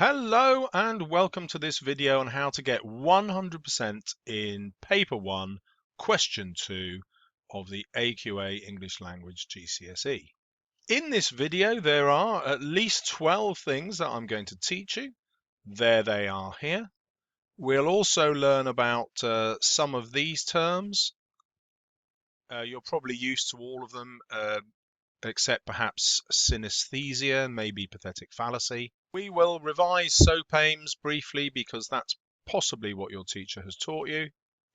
Hello and welcome to this video on how to get 100% in paper 1 question 2 of the AQA English Language GCSE. In this video there are at least 12 things that I'm going to teach you. There they are here. We'll also learn about some of these terms. You're probably used to all of them except perhaps synesthesia, maybe pathetic fallacy. We will revise SOAP aims briefly because that's possibly what your teacher has taught you.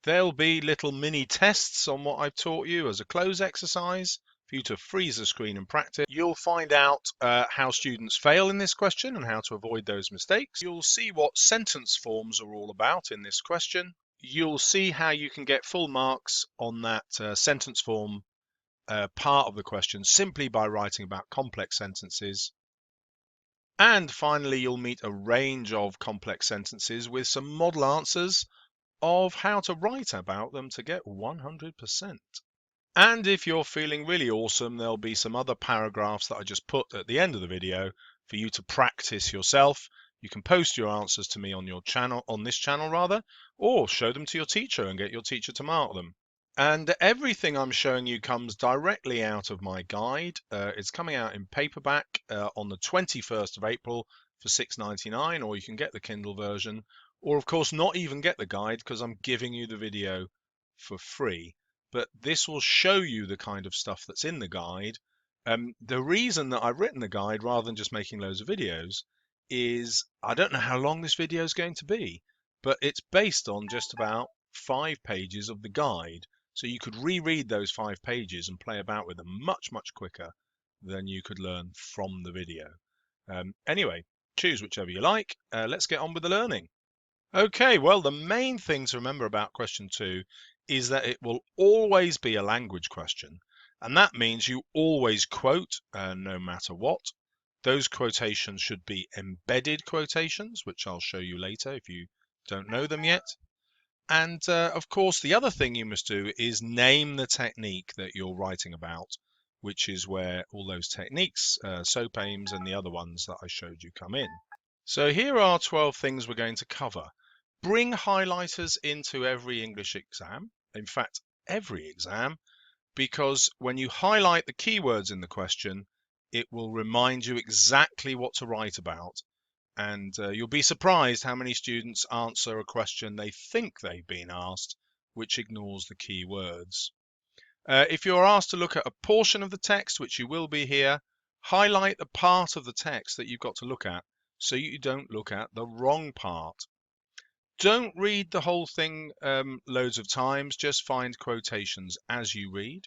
There'll be little mini tests on what I've taught you as a close exercise for you to freeze the screen and practice. You'll find out how students fail in this question and how to avoid those mistakes. You'll see what sentence forms are all about in this question. You'll see how you can get full marks on that sentence form part of the question simply by writing about complex sentences. And finally, you'll meet a range of complex sentences with some model answers of how to write about them to get 100%. And if you're feeling really awesome, there'll be some other paragraphs that I just put at the end of the video for you to practice yourself. You can post your answers to me on your channel, on this channel rather, or show them to your teacher and get your teacher to mark them. And everything I'm showing you comes directly out of my guide. It's coming out in paperback on the 21st of April for $6.99, or you can get the Kindle version, or of course not even get the guide because I'm giving you the video for free. But this will show you the kind of stuff that's in the guide. The reason that I've written the guide rather than just making loads of videos is I don't know how long this video is going to be, but it's based on just about 5 pages of the guide. So you could reread those 5 pages and play about with them much quicker than you could learn from the video. Anyway, choose whichever you like. Let's get on with the learning. Okay, well, the main thing to remember about question 2 is that it will always be a language question. And that means you always quote no matter what. Those quotations should be embedded quotations, which I'll show you later if you don't know them yet. And of course, the other thing you must do is name the technique that you're writing about, which is where all those techniques, SOAP aims and the other ones that I showed you come in. So here are 12 things we're going to cover. Bring highlighters into every English exam, in fact, every exam, because when you highlight the keywords in the question, it will remind you exactly what to write about. And you'll be surprised how many students answer a question they think they've been asked, which ignores the key words. If you're asked to look at a portion of the text, which you will be here, highlight the part of the text that you've got to look at so you don't look at the wrong part. Don't read the whole thing loads of times, just find quotations as you read.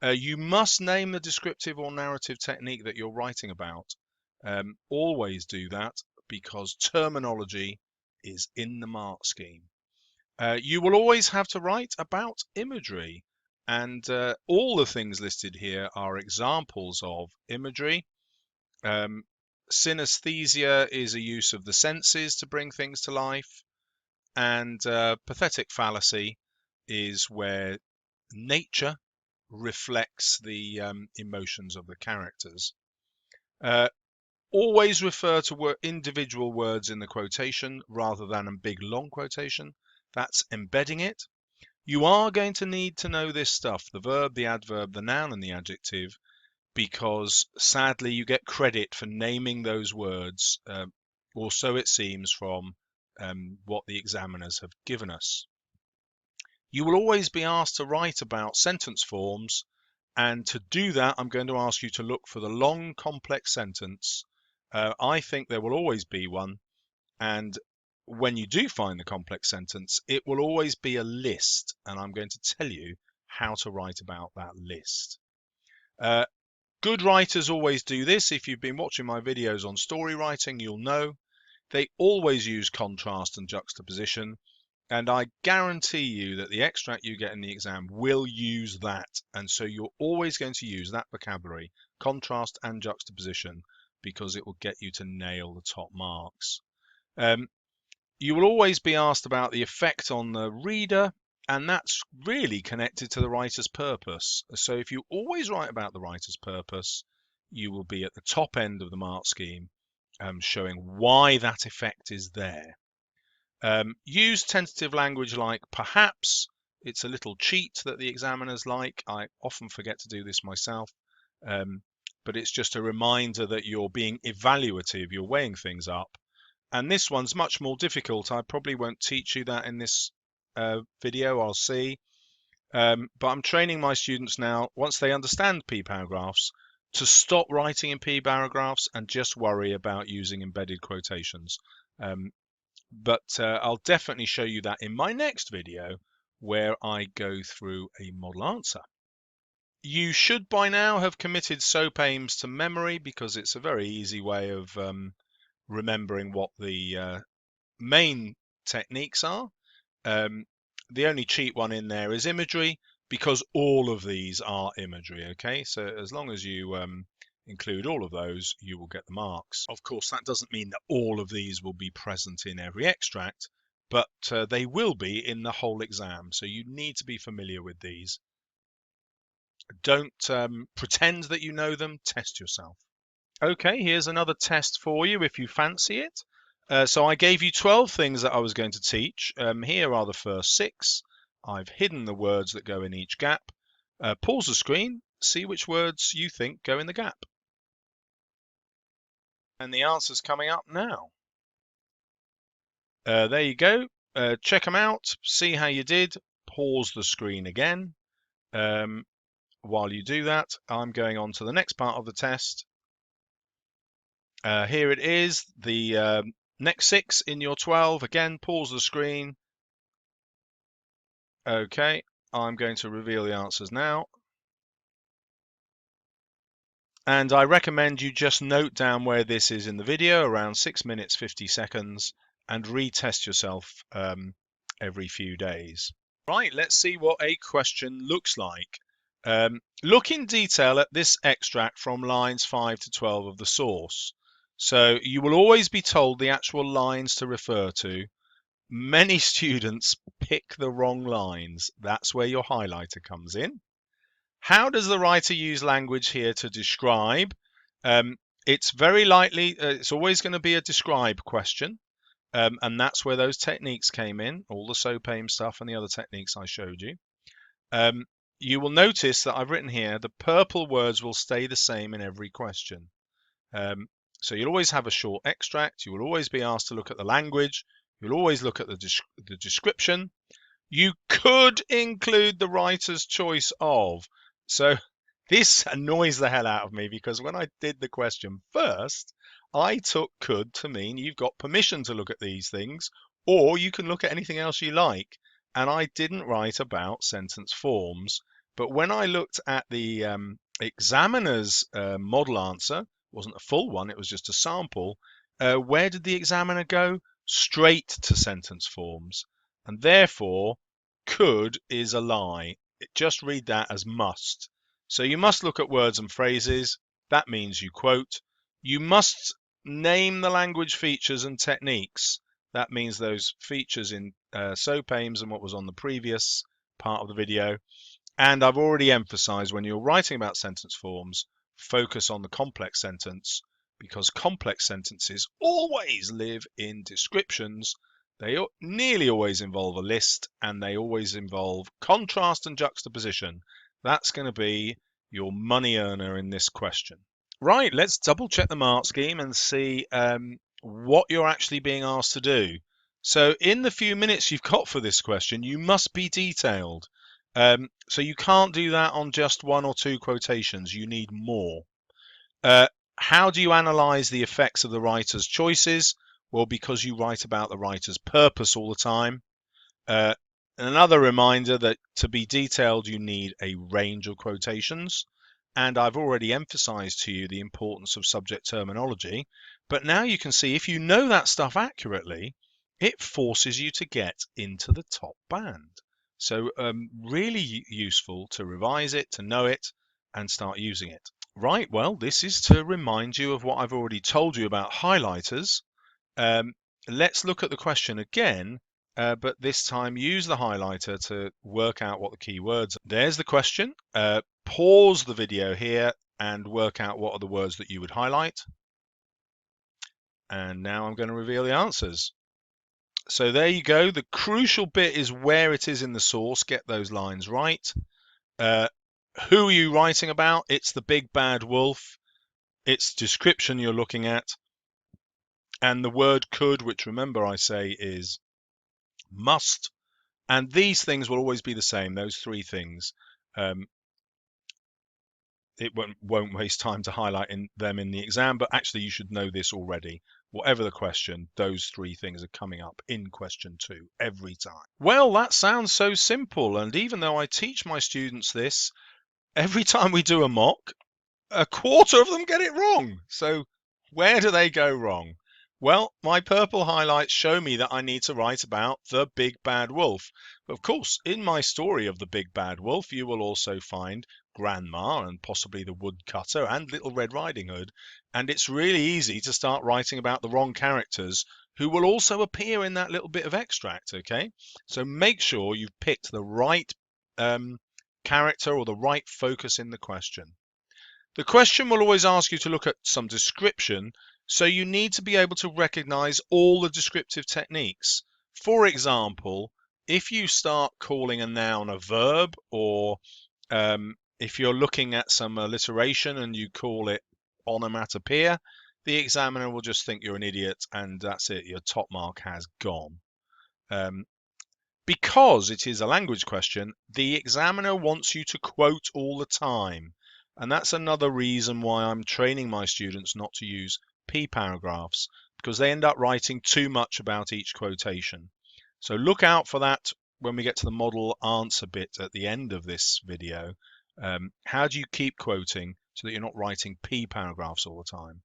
You must name the descriptive or narrative technique that you're writing about. Always do that because terminology is in the mark scheme. You will always have to write about imagery, and all the things listed here are examples of imagery. Synesthesia is a use of the senses to bring things to life, and pathetic fallacy is where nature reflects the emotions of the characters. Always refer to individual words in the quotation rather than a big long quotation. That's embedding it. You are going to need to know this stuff, the verb, the adverb, the noun, and the adjective, because sadly you get credit for naming those words, or so it seems from what the examiners have given us. You will always be asked to write about sentence forms, and to do that I'm going to ask you to look for the long complex sentence. I think there will always be one, and when you do find the complex sentence, it will always be a list, and I'm going to tell you how to write about that list. Good writers always do this. If you've been watching my videos on story writing, you'll know they always use contrast and juxtaposition, and I guarantee you that the extract you get in the exam will use that, and so you're always going to use that vocabulary, contrast and juxtaposition, because it will get you to nail the top marks. You will always be asked about the effect on the reader, and that's really connected to the writer's purpose. So if you always write about the writer's purpose, you will be at the top end of the mark scheme, showing why that effect is there. Use tentative language like perhaps. It's a little cheat that the examiners like. I often forget to do this myself, but it's just a reminder that you're being evaluative, you're weighing things up. And this one's much more difficult. I probably won't teach you that in this video, I'll see. But I'm training my students now, once they understand P paragraphs, to stop writing in P paragraphs and just worry about using embedded quotations. But I'll definitely show you that in my next video, where I go through a model answer. You should by now have committed SOAP aims to memory, because it's a very easy way of remembering what the main techniques are. The only cheat one in there is imagery, because all of these are imagery. Okay, so as long as you include all of those, you will get the marks. Of course, that doesn't mean that all of these will be present in every extract, but they will be in the whole exam, so you need to be familiar with these. Don't pretend that you know them, test yourself. Okay, here's another test for you if you fancy it. So I gave you 12 things that I was going to teach. Here are the first 6. I've hidden the words that go in each gap. Pause the screen, see which words you think go in the gap. And the answer's coming up now. There you go. Check them out, see how you did. Pause the screen again. While you do that, I'm going on to the next part of the test. Here it is, the next 6 in your 12. Again, pause the screen. Okay, I'm going to reveal the answers now. And I recommend you just note down where this is in the video, around 6 minutes 50 seconds, and retest yourself every few days. Right, let's see what a question looks like. Look in detail at this extract from lines 5 to 12 of the source. So you will always be told the actual lines to refer to. Many students pick the wrong lines. That's where your highlighter comes in. How does the writer use language here to describe? It's very likely, it's always going to be a describe question. And that's where those techniques came in, all the SOAP aim stuff and the other techniques I showed you. You will notice that I've written here, the purple words will stay the same in every question. So you'll always have a short extract. You will always be asked to look at the language. You'll always look at the description. You could include the writer's choice of. So this annoys the hell out of me, because when I did the question first, I took could to mean you've got permission to look at these things, or you can look at anything else you like. And I didn't write about sentence forms. But when I looked at the examiner's model answer, it wasn't a full one, it was just a sample, where did the examiner go? Straight to sentence forms. And therefore, could is a lie. Just read that as must. So you must look at words and phrases. That means you quote. You must name the language features and techniques. That means those features in SOAP aims and what was on the previous part of the video. And I've already emphasized, when you're writing about sentence forms, focus on the complex sentence, because complex sentences always live in descriptions. They nearly always involve a list, and they always involve contrast and juxtaposition. That's going to be your money earner in this question. Right, let's double check the mark scheme and see what you're actually being asked to do. So in the few minutes you've got for this question, you must be detailed. So you can't do that on just 1 or 2 quotations. You need more. How do you analyze the effects of the writer's choices? Well, because you write about the writer's purpose all the time. Another reminder that to be detailed, you need a range of quotations. And I've already emphasized to you the importance of subject terminology. But now you can see, if you know that stuff accurately, it forces you to get into the top band. So really useful to revise it, to know it, and start using it. Right, well, this is to remind you of what I've already told you about highlighters. Let's look at the question again, but this time use the highlighter to work out what the key words are. There's the question. Pause the video here and work out what are the words that you would highlight. And now I'm going to reveal the answers. So there you go. The crucial bit is where it is in the source. Get those lines right. Who are you writing about? It's the big bad wolf. It's description you're looking at. And the word could, which remember I say is must. And these things will always be the same, those three things. It won't waste time to highlight them in the exam, but actually you should know this already. Whatever the question, those three things are coming up in question 2 every time. Well, that sounds so simple, and even though I teach my students this, every time we do a mock, a quarter of them get it wrong. So where do they go wrong? Well, my purple highlights show me that I need to write about the big bad wolf. Of course, in my story of the big bad wolf, you will also find Grandma and possibly the woodcutter and Little Red Riding Hood. And it's really easy to start writing about the wrong characters who will also appear in that little bit of extract, okay? So make sure you've picked the right character or the right focus in the question. The question will always ask you to look at some description, so you need to be able to recognize all the descriptive techniques. For example, if you start calling a noun a verb, or if you're looking at some alliteration and you call it onomatopoeia, the examiner will just think you're an idiot and that's it, your top mark has gone. Because it is a language question, the examiner wants you to quote all the time. And that's another reason why I'm training my students not to use P paragraphs, because they end up writing too much about each quotation. So look out for that when we get to the model answer bit at the end of this video. How do you keep quoting so that you're not writing P paragraphs all the time?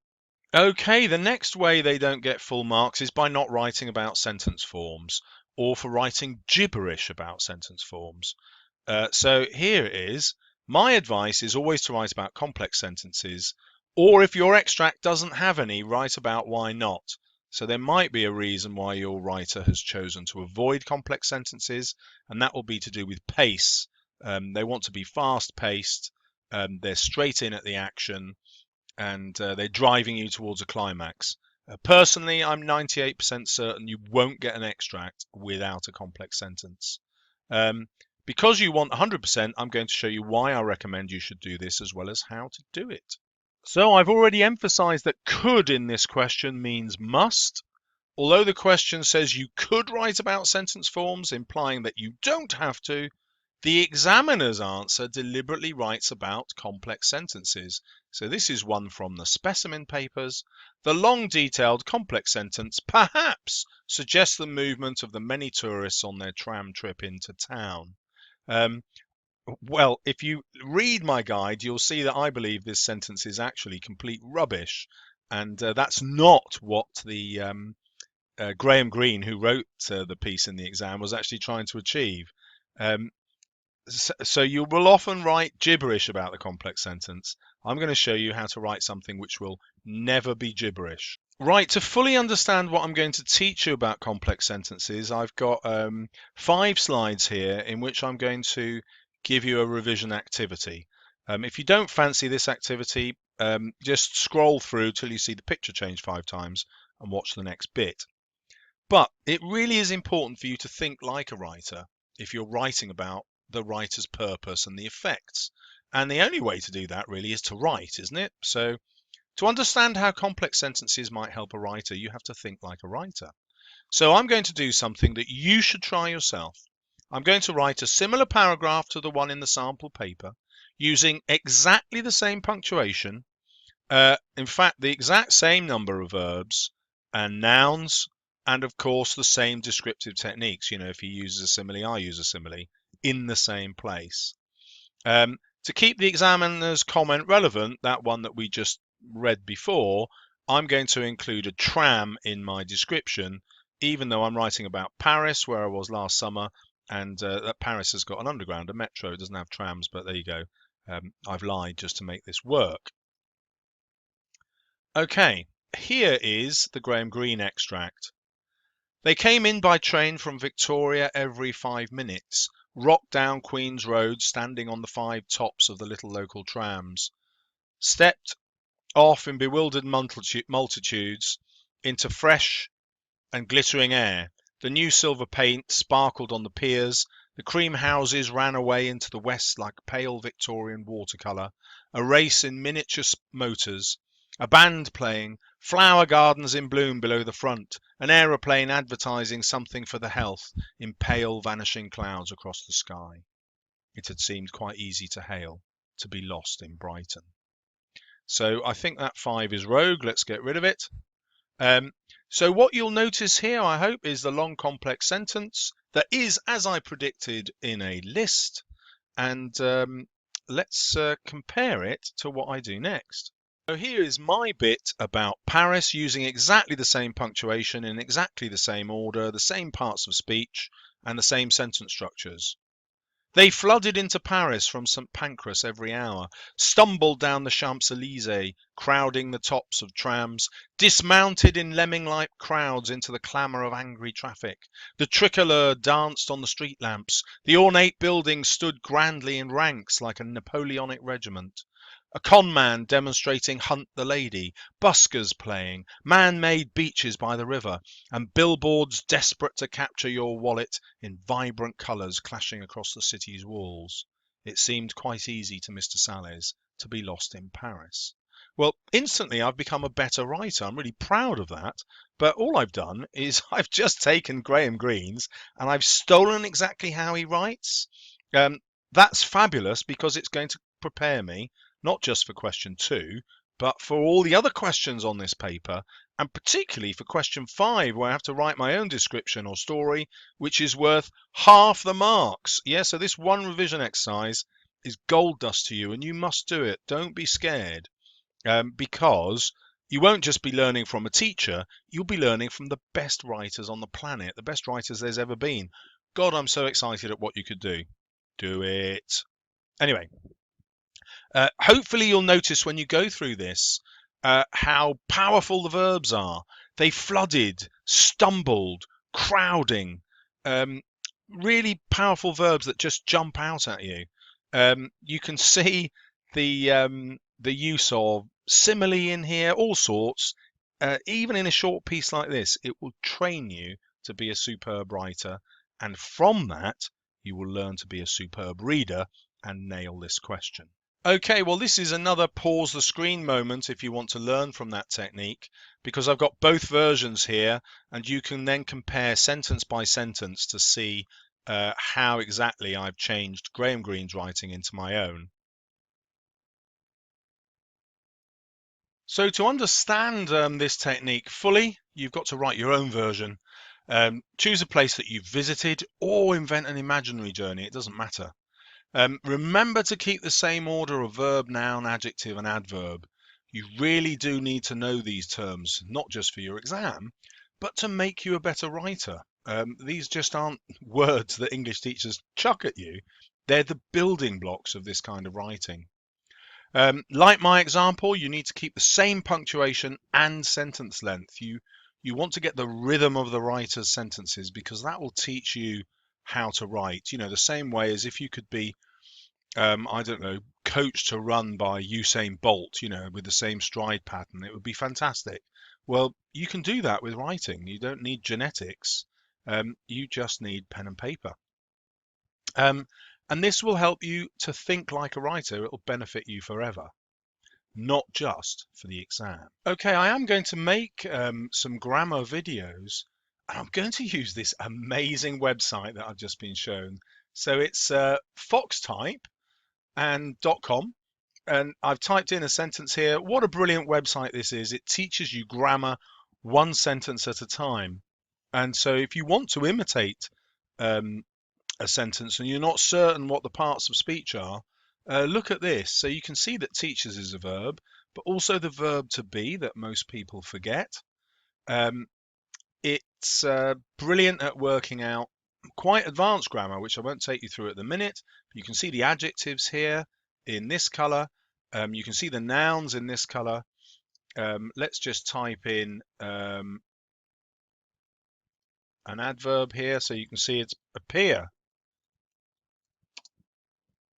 Okay, the next way they don't get full marks is by not writing about sentence forms, or for writing gibberish about sentence forms. So here it is. My advice is always to write about complex sentences, or if your extract doesn't have any, write about why not. So there might be a reason why your writer has chosen to avoid complex sentences, and that will be to do with pace. They want to be fast-paced, they're straight in at the action, and they're driving you towards a climax. Personally, I'm 98% certain you won't get an extract without a complex sentence. Because you want 100%, I'm going to show you why I recommend you should do this as well as how to do it. So I've already emphasized that could in this question means must. Although the question says you could write about sentence forms, implying that you don't have to, the examiner's answer deliberately writes about complex sentences. So this is one from the specimen papers. The long, detailed, complex sentence perhaps suggests the movement of the many tourists on their tram trip into town. Well, if you read my guide, you'll see that I believe this sentence is actually complete rubbish. And that's not what the Graham Greene, who wrote the piece in the exam, was actually trying to achieve. So you will often write gibberish about the complex sentence. I'm going to show you how to write something which will never be gibberish. Right, to fully understand what I'm going to teach you about complex sentences, I've got 5 slides here in which I'm going to give you a revision activity. If you don't fancy this activity, just scroll through till you see the picture change 5 times and watch the next bit. But it really is important for you to think like a writer if you're writing about the writer's purpose and the effects. And the only way to do that really is to write, isn't it? So to understand how complex sentences might help a writer, you have to think like a writer. So I'm going to do something that you should try yourself. I'm going to write a similar paragraph to the one in the sample paper using exactly the same punctuation. In fact, the exact same number of verbs and nouns, and of course the same descriptive techniques. You know, if he uses a simile, I use a simile in the same place. To keep the examiner's comment relevant, that one that we just read before, I'm going to include a tram in my description, even though I'm writing about Paris, where I was last summer, and that Paris has got an underground, a metro. It doesn't have trams, but there you go. I've lied just to make this work. Okay, here is the Graham Greene extract. They came in by train from Victoria every 5 minutes, rocked down Queen's Road, standing on the 5 tops of the little local trams, stepped off in bewildered multitudes, into fresh and glittering air. The new silver paint sparkled on the piers. The cream houses ran away into the west like pale Victorian watercolour. A race in miniature motors. A band playing. Flower gardens in bloom below the front. An aeroplane advertising something for the health in pale vanishing clouds across the sky. It had seemed quite easy to hail, to be lost in Brighton. So I think that 5 is rogue. Let's get rid of it. So what you'll notice here, I hope, is the long complex sentence that is, as I predicted, in a list. And let's compare it to what I do next. So here is my bit about Paris using exactly the same punctuation in exactly the same order, the same parts of speech, and the same sentence structures. They flooded into Paris from St. Pancras every hour, stumbled down the Champs-Élysées, crowding the tops of trams, dismounted in lemming-like crowds into the clamour of angry traffic. The tricolour danced on the street lamps. The ornate buildings stood grandly in ranks like a Napoleonic regiment. A conman demonstrating Hunt the Lady, buskers playing, man-made beaches by the river, and billboards desperate to capture your wallet in vibrant colours clashing across the city's walls. It seemed quite easy to Mr. Salles to be lost in Paris. Well, instantly I've become a better writer. I'm really proud of that. But all I've done is I've just taken Graham Greene's and I've stolen exactly how he writes. That's fabulous because it's going to prepare me not just for question 2, but for all the other questions on this paper, and particularly for question 5, where I have to write my own description or story, which is worth half the marks. Yeah, so this one revision exercise is gold dust to you, and you must do it. Don't be scared, because you won't just be learning from a teacher, you'll be learning from the best writers on the planet, the best writers there's ever been. God, I'm so excited at what you could do. Do it. Anyway, hopefully you'll notice when you go through this how powerful the verbs are. They flooded, stumbled, crowding, really powerful verbs that just jump out at you. You can see the use of simile in here, all sorts. Even in a short piece like this, it will train you to be a superb writer, and from that you will learn to be a superb reader and nail this question. Okay, well, this is another pause the screen moment if you want to learn from that technique, because I've got both versions here, and you can then compare sentence by sentence to see how exactly I've changed Graham Greene's writing into my own. So to understand this technique fully, you've got to write your own version. Choose a place that you've visited or invent an imaginary journey, it doesn't matter. Remember to keep the same order of verb, noun, adjective, and adverb. You really do need to know these terms, not just for your exam, but to make you a better writer. These just aren't words that English teachers chuck at you. They're the building blocks of this kind of writing. Like my example, you need to keep the same punctuation and sentence length. You want to get the rhythm of the writer's sentences because that will teach you how to write. You know, the same way as if you could be I don't know, coached to run by Usain Bolt, you know, with the same stride pattern, it would be fantastic. Well, you can do that with writing. You don't need genetics. You just need pen and paper. And this will help you to think like a writer. It will benefit you forever, not just for the exam. Okay, I am going to make some grammar videos, and I'm going to use this amazing website that I've just been shown. So it's foxtype and .com, and I've typed in a sentence here. What a brilliant website this is. It teaches you grammar one sentence at a time. And so if you want to imitate a sentence and you're not certain what the parts of speech are, look at this. So you can see that teaches is a verb, but also the verb to be that most people forget. It's brilliant at working out quite advanced grammar, which I won't take you through at the minute. You can see the adjectives here in this color. You can see the nouns in this color. Let's just type in an adverb here so you can see it's appear.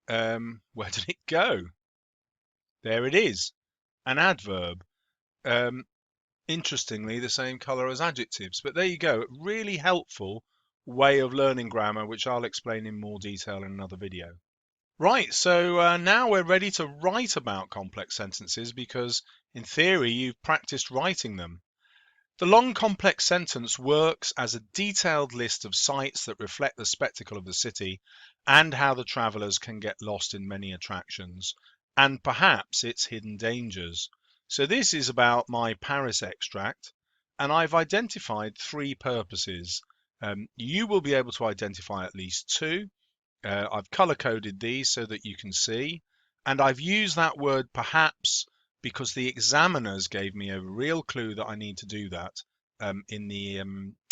Where did it go? There it is, an adverb. interestingly the same colour as adjectives. But there you go, a really helpful way of learning grammar, which I'll explain in more detail in another video. Right, so now we're ready to write about complex sentences because in theory you've practiced writing them. The long complex sentence works as a detailed list of sights that reflect the spectacle of the city and how the travellers can get lost in many attractions and perhaps its hidden dangers. So this is about my Paris extract, and I've identified three purposes. You will be able to identify at least two. I've color-coded these so that you can see, and I've used that word perhaps because the examiners gave me a real clue that I need to do that in the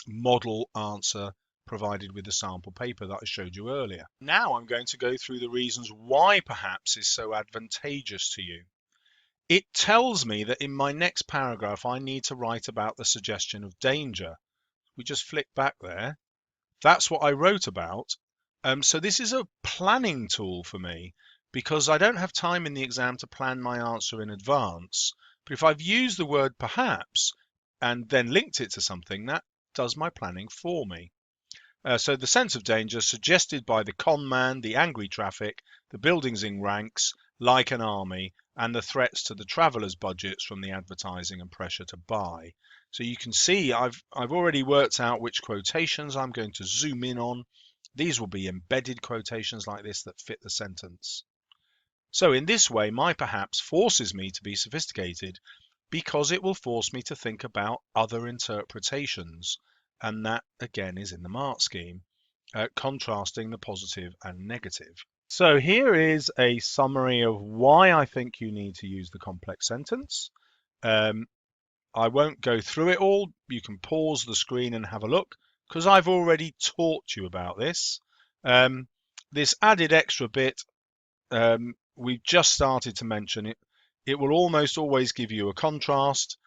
model answer provided with the sample paper that I showed you earlier. Now I'm going to go through the reasons why perhaps is so advantageous to you. It tells me that in my next paragraph I need to write about the suggestion of danger. We just flick back there. That's what I wrote about. So this is a planning tool for me because I don't have time in the exam to plan my answer in advance. But if I've used the word perhaps and then linked it to something, that does my planning for me. So the sense of danger suggested by the con man, the angry traffic, the buildings in ranks like an army, and the threats to the travellers' budgets from the advertising and pressure to buy. So you can see I've already worked out which quotations I'm going to zoom in on. These will be embedded quotations like this that fit the sentence. So in this way, my perhaps forces me to be sophisticated because it will force me to think about other interpretations. And that again is in the mark scheme, contrasting the positive and negative. So here is a summary of why I think you need to use the complex sentence. I won't go through it all. You can pause the screen and have a look because I've already taught you about this. This added extra bit, we've just started to mention it. It will almost always give you a contrast,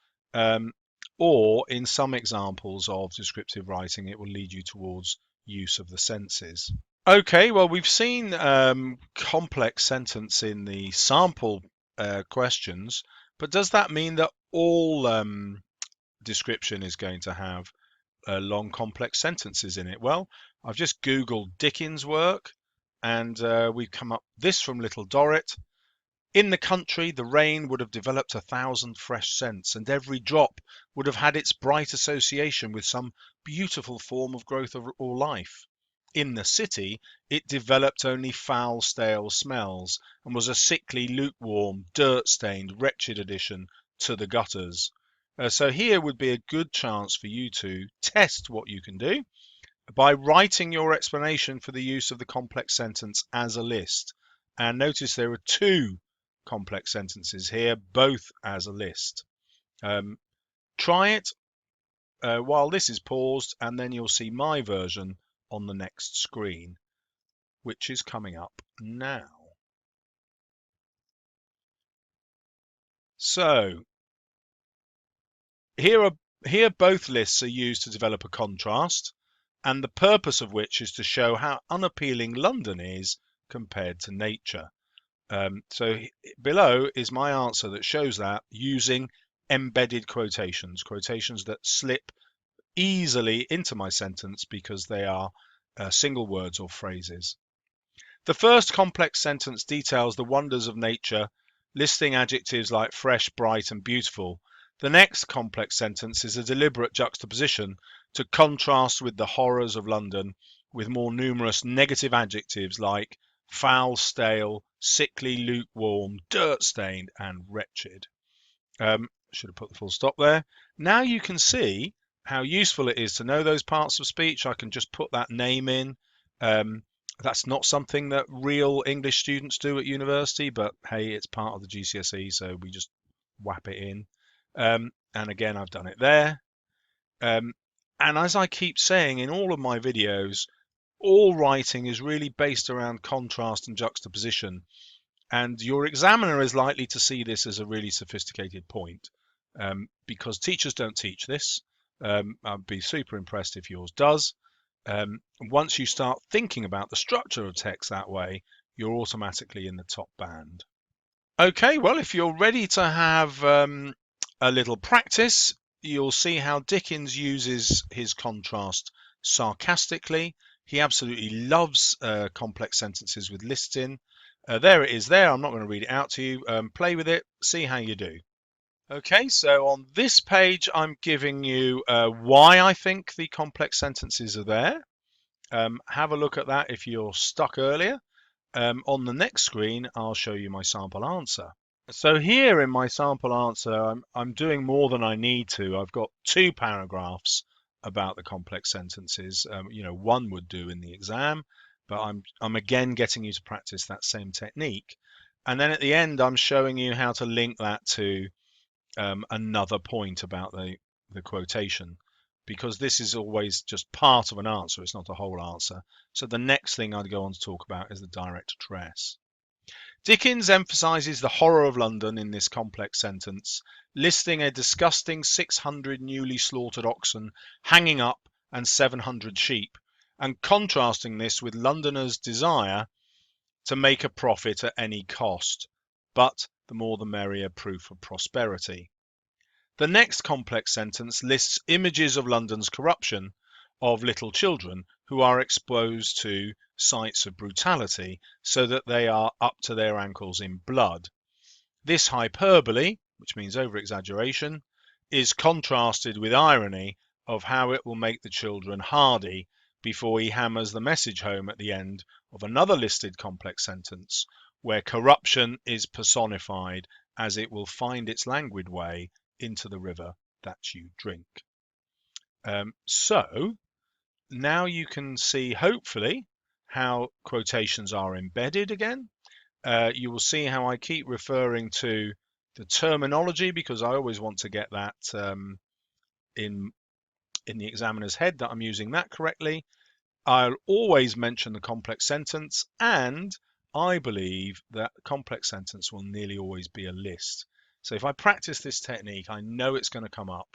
or in some examples of descriptive writing, it will lead you towards use of the senses. Okay, well, we've seen complex sentence in the sample questions, but does that mean that all description is going to have long complex sentences in it? Well, I've just Googled Dickens' work, and we've come up this from little Dorrit. In the country, the rain would have developed 1,000 fresh scents, and every drop would have had its bright association with some beautiful form of growth or life. In the city, it developed only foul, stale smells, and was a sickly, lukewarm, dirt-stained, wretched addition to the gutters. So here would be a good chance for you to test what you can do by writing your explanation for the use of the complex sentence as a list. And notice there are two complex sentences here, both as a list. Try it while this is paused, and then you'll see my version on the next screen, which is coming up now. So here both lists are used to develop a contrast, and the purpose of which is to show how unappealing London is compared to nature. So below is my answer that shows that using embedded quotations that slip easily into my sentence because they are single words or phrases. The first complex sentence details the wonders of nature, listing adjectives like fresh, bright, and beautiful. The next complex sentence is a deliberate juxtaposition to contrast with the horrors of London with more numerous negative adjectives like foul, stale, sickly, lukewarm, dirt-stained, and wretched. Should have put the full stop there. Now you can see how useful it is to know those parts of speech. I can just put that name in. That's not something that real English students do at university, but hey, it's part of the GCSE, so we just whap it in. And again, I've done it there. And as I keep saying in all of my videos, all writing is really based around contrast and juxtaposition. And your examiner is likely to see this as a really sophisticated point because teachers don't teach this. I'd be super impressed if yours does. Once you start thinking about the structure of text that way, you're automatically in the top band. Okay, well, if you're ready to have a little practice, you'll see how Dickens uses his contrast sarcastically. He absolutely loves complex sentences with lists in. There it is there. I'm not going to read it out to you. Play with it, see how you do. Okay, so on this page, I'm giving you why I think the complex sentences are there. Have a look at that if you're stuck earlier. On the next screen, I'll show you my sample answer. So here in my sample answer, I'm doing more than I need to. I've got 2 paragraphs about the complex sentences. One would do in the exam, but I'm again getting you to practice that same technique. And then at the end, I'm showing you how to link that to another point about the quotation, because this is always just part of an answer. It's not a whole answer. So the next thing I'd go on to talk about is the direct address. Dickens emphasises the horror of London in this complex sentence, listing a disgusting 600 newly slaughtered oxen hanging up and 700 sheep, and contrasting this with Londoners' desire to make a profit at any cost, but the more the merrier proof of prosperity. The next complex sentence lists images of London's corruption, of little children who are exposed to sights of brutality so that they are up to their ankles in blood. This hyperbole, which means over-exaggeration, is contrasted with irony of how it will make the children hardy before he hammers the message home at the end of another listed complex sentence where corruption is personified as it will find its languid way into the river that you drink. So now you can see, hopefully, how quotations are embedded again. You will see how I keep referring to the terminology because I always want to get that in the examiner's head that I'm using that correctly. I'll always mention the complex sentence, and I believe that complex sentence will nearly always be a list. So if I practice this technique, I know it's going to come up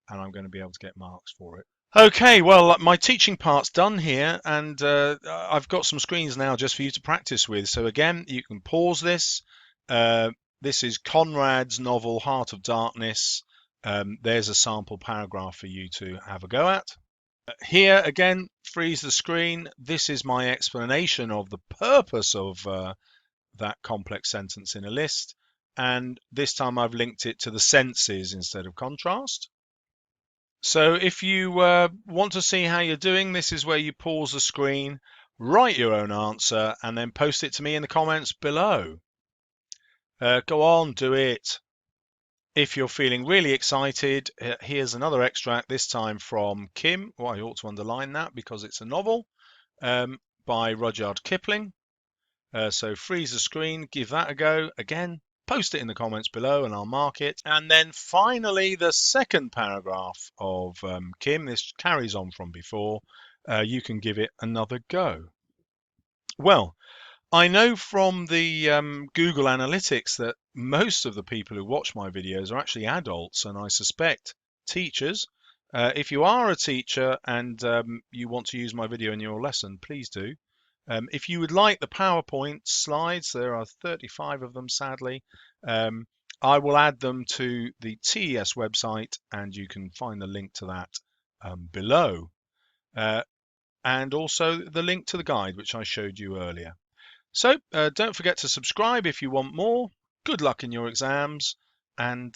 and I'm going to be able to get marks for it. Okay, well, my teaching part's done here, and I've got some screens now just for you to practice with. So again, you can pause this. This is Conrad's novel, Heart of Darkness. There's a sample paragraph for you to have a go at. Here, again, freeze the screen. This is my explanation of the purpose of that complex sentence in a list. And this time I've linked it to the senses instead of contrast. So if you want to see how you're doing, this is where you pause the screen, write your own answer, and then post it to me in the comments below. Go on, do it. If you're feeling really excited, here's another extract, this time from Kim. Well, I ought to underline that because it's a novel by Rudyard Kipling. So freeze the screen, give that a go. Again, post it in the comments below and I'll mark it. And then finally, the second paragraph of Kim, this carries on from before. You can give it another go. Well, I know from the Google Analytics that most of the people who watch my videos are actually adults, and I suspect teachers. If you are a teacher and you want to use my video in your lesson, please do. If you would like the PowerPoint slides, there are 35 of them, sadly. I will add them to the TES website, and you can find the link to that below. And also the link to the guide, which I showed you earlier. So don't forget to subscribe if you want more. Good luck in your exams, and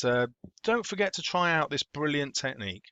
don't forget to try out this brilliant technique.